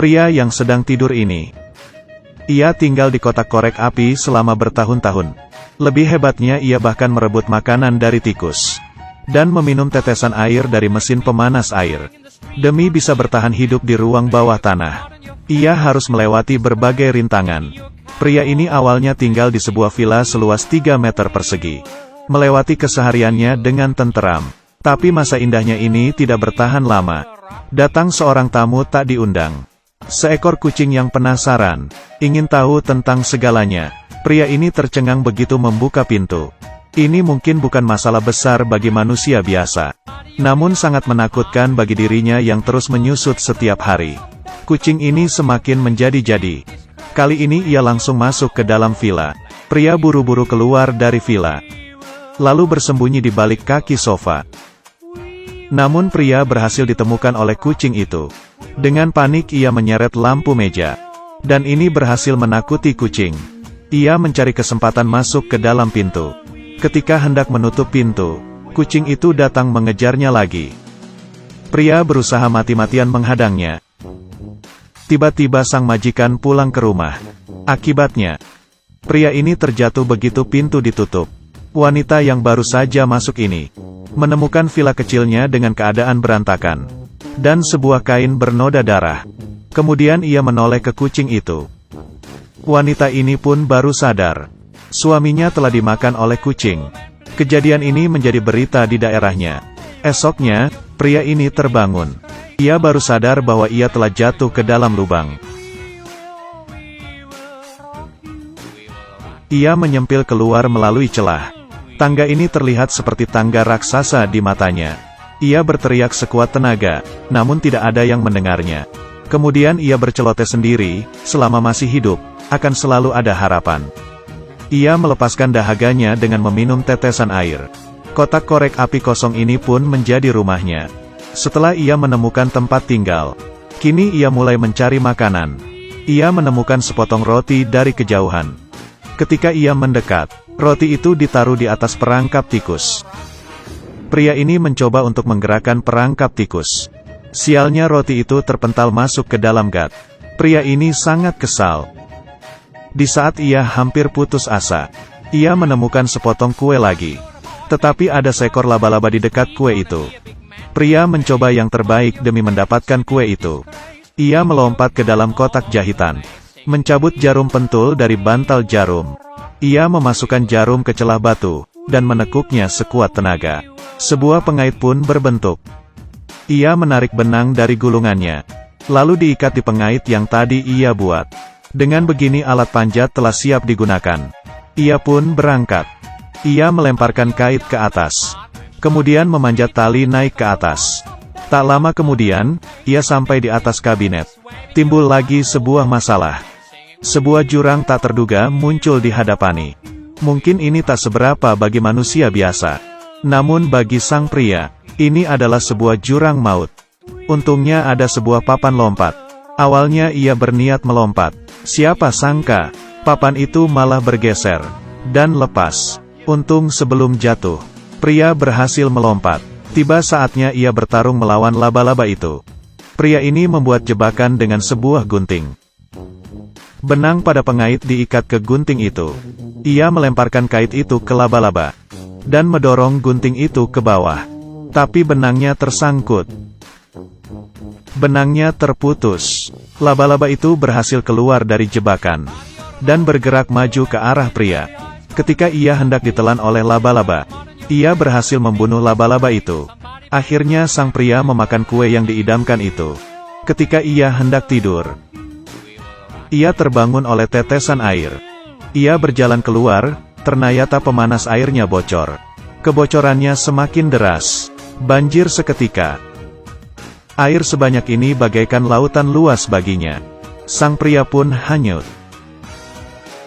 Pria yang sedang tidur ini. Ia tinggal di kotak korek api selama bertahun-tahun. Lebih hebatnya ia bahkan merebut makanan dari tikus. Dan meminum tetesan air dari mesin pemanas air. Demi bisa bertahan hidup di ruang bawah tanah. Ia harus melewati berbagai rintangan. Pria ini awalnya tinggal di sebuah villa seluas 3 meter persegi. Melewati kesehariannya dengan tenteram. Tapi masa indahnya ini tidak bertahan lama. Datang seorang tamu tak diundang. Seekor kucing yang penasaran, ingin tahu tentang segalanya. Pria ini tercengang begitu membuka pintu. Ini mungkin bukan masalah besar bagi manusia biasa. Namun sangat menakutkan bagi dirinya yang terus menyusut setiap hari. Kucing ini semakin menjadi-jadi. Kali ini ia langsung masuk ke dalam villa. Pria buru-buru keluar dari villa. Lalu bersembunyi di balik kaki sofa. Namun pria berhasil ditemukan oleh kucing itu. Dengan panik ia menyeret lampu meja. Dan ini berhasil menakuti kucing. Ia mencari kesempatan masuk ke dalam pintu. Ketika hendak menutup pintu, kucing itu datang mengejarnya lagi. Pria berusaha mati-matian menghadangnya. Tiba-tiba sang majikan pulang ke rumah. Akibatnya, pria ini terjatuh begitu pintu ditutup. Wanita yang baru saja masuk ini menemukan villa kecilnya dengan keadaan berantakan dan sebuah kain bernoda darah. Kemudian ia menoleh ke kucing itu. Wanita ini pun baru sadar. Suaminya telah dimakan oleh kucing. Kejadian ini menjadi berita di daerahnya. Esoknya, pria ini terbangun. Ia baru sadar bahwa ia telah jatuh ke dalam lubang. Ia menyempil keluar melalui celah. Tangga ini terlihat seperti tangga raksasa di matanya. Ia berteriak sekuat tenaga, namun tidak ada yang mendengarnya. Kemudian ia berceloteh sendiri, selama masih hidup, akan selalu ada harapan. Ia melepaskan dahaganya dengan meminum tetesan air. Kotak korek api kosong ini pun menjadi rumahnya. Setelah ia menemukan tempat tinggal, kini ia mulai mencari makanan. Ia menemukan sepotong roti dari kejauhan. Ketika ia mendekat, roti itu ditaruh di atas perangkap tikus. Pria ini mencoba untuk menggerakkan perangkap tikus. Sialnya roti itu terpental masuk ke dalam gat. Pria ini sangat kesal. Di saat ia hampir putus asa, ia menemukan sepotong kue lagi. Tetapi ada seekor laba-laba di dekat kue itu. Pria mencoba yang terbaik demi mendapatkan kue itu. Ia melompat ke dalam kotak jahitan. Mencabut jarum pentul dari bantal jarum. Ia memasukkan jarum ke celah batu, dan menekuknya sekuat tenaga. Sebuah pengait pun berbentuk. Ia menarik benang dari gulungannya. Lalu diikat di pengait yang tadi ia buat. Dengan begini alat panjat telah siap digunakan. Ia pun berangkat. Ia melemparkan kait ke atas. Kemudian memanjat tali naik ke atas. Tak lama kemudian, ia sampai di atas kabinet. Timbul lagi sebuah masalah. Sebuah jurang tak terduga muncul di hadapannya. Mungkin ini tak seberapa bagi manusia biasa. Namun bagi sang pria, ini adalah sebuah jurang maut. Untungnya ada sebuah papan lompat. Awalnya ia berniat melompat. Siapa sangka, papan itu malah bergeser dan lepas. Untung sebelum jatuh, pria berhasil melompat. Tiba saatnya ia bertarung melawan laba-laba itu. Pria ini membuat jebakan dengan sebuah gunting. Benang pada pengait diikat ke gunting itu. Ia melemparkan kait itu ke laba-laba. Dan mendorong gunting itu ke bawah. Tapi benangnya tersangkut. Benangnya terputus. Laba-laba itu berhasil keluar dari jebakan. Dan bergerak maju ke arah pria. Ketika ia hendak ditelan oleh laba-laba, ia berhasil membunuh laba-laba itu. Akhirnya sang pria memakan kue yang diidamkan itu. Ketika ia hendak tidur, ia terbangun oleh tetesan air. Ia berjalan keluar, ternyata pemanas airnya bocor. Kebocorannya semakin deras. Banjir seketika. Air sebanyak ini bagaikan lautan luas baginya. Sang pria pun hanyut.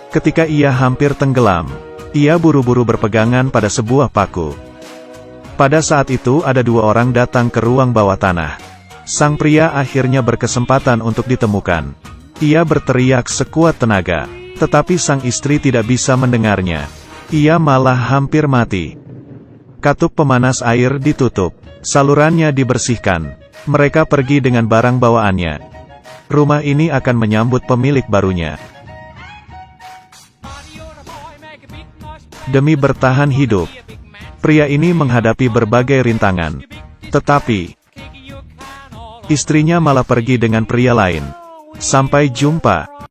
Ketika ia hampir tenggelam, ia buru-buru berpegangan pada sebuah paku. Pada saat itu ada dua orang datang ke ruang bawah tanah. Sang pria akhirnya berkesempatan untuk ditemukan. Ia berteriak sekuat tenaga, tetapi sang istri tidak bisa mendengarnya. Ia malah hampir mati. Katup pemanas air ditutup, salurannya dibersihkan. Mereka pergi dengan barang bawaannya. Rumah ini akan menyambut pemilik barunya. Demi bertahan hidup, pria ini menghadapi berbagai rintangan. Tetapi, istrinya malah pergi dengan pria lain. Sampai jumpa.